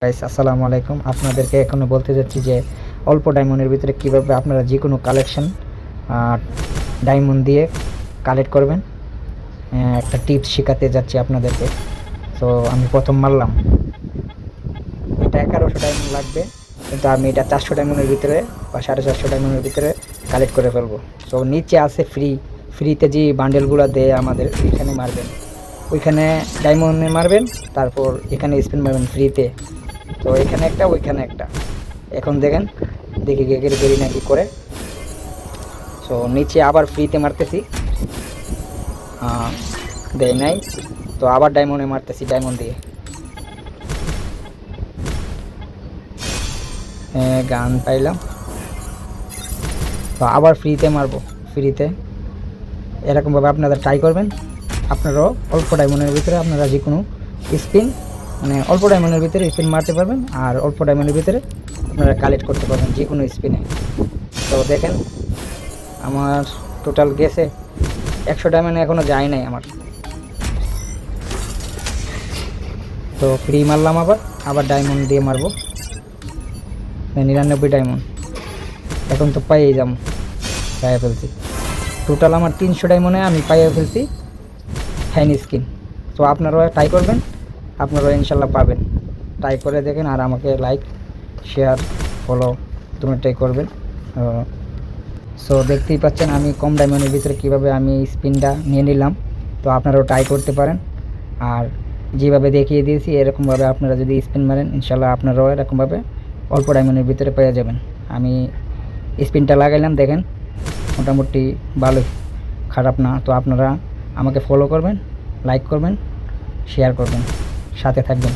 Guys আসসালামু আলাইকুম। আপনাদেরকে এখন বলতে যাচ্ছি যে অল্প ডায়মন্ডের ভিতরে কিভাবে আপনারা যে কোনো কালেকশন ডায়মন্ড দিয়ে কালেক্ট করবেন। একটা টিপস শেখাতে যাচ্ছি আপনাদেরকে। তো আমি প্রথম মারলাম, এটা 1100 ডায়মন্ড লাগবে, কিন্তু আমি এটা 400 ডায়মন্ডের ভিতরে বা 450 ডায়মন্ডের ভিতরে কালেক্ট করে ফেলবো। সো নিচে আছে ফ্রিতে যে বান্ডেলগুলো দেয় আমাদের, ওইখানে মারবেন, ওইখানে ডায়মন্ডে মারবেন, তারপর এখানে স্পিন মারবেন ফ্রিতে। তো এখানে একটা, ওইখানে একটা। এখন দেখেন, দেখি গেগের বেরি নাকি করে। সো নিচে আবার ফ্রিতে মারতেছি, দেয় নাই। তো আবার ডায়মন্ডে মারতেছি, ডায়মন্ড দিয়ে গান পাইলাম। তো আবার ফ্রিতে মারবো, ফ্রিতে। এরকমভাবে আপনারা ট্রাই করবেন। আপনারাও অল্প ডায়মন্ডের ভিতরে আপনারা যে কোনো স্পিন, মানে অল্প ডায়মন্ডের ভিতরে স্পিন মারতে পারবেন, আর অল্প ডায়মন্ডের ভিতরে আপনারা কালেক্ট করতে পারবেন যে কোনো স্পিনে। তো দেখেন আমার টোটাল গেছে 100 ডায়মন্ড, এখনও যায় নাই আমার। তো ফ্রি মারলাম, আবার আবার ডায়মন্ড দিয়ে মারবো, 99 ডায়মন্ড। এখন তো পাইয়ে যাম, পাইয়ে ফেলছি। টোটাল আমার 300 ডায়মন্ডে আমি পাইয়ে ফেলছি হ্যান্ড স্কিন। তো আপনারাও ট্রাই করবেন, আপনারাও ইনশাল্লাহ পাবেন। ট্রাই করে দেখেন, আর আমাকে লাইক, শেয়ার, ফলো দুটোটাই করবেন। সো দেখতেই পাচ্ছেন আমি কম ডায়মন্ডের ভিতরে কীভাবে আমি স্পিনটা নিয়ে নিলাম। তো আপনারাও ট্রাই করতে পারেন, আর যেভাবে দেখিয়ে দিয়েছি এরকমভাবে আপনারা যদি স্পিন মারেন, ইনশাল্লাহ আপনারাও এরকমভাবে অল্প ডায়মন্ডের ভিতরে পেয়ে যাবেন। আমি স্পিনটা লাগাইলাম, দেখেন মোটামুটি ভালোই, খারাপ না। তো আপনারা আমাকে ফলো করবেন, লাইক করবেন, শেয়ার করবেন, সাথে থাকবেন।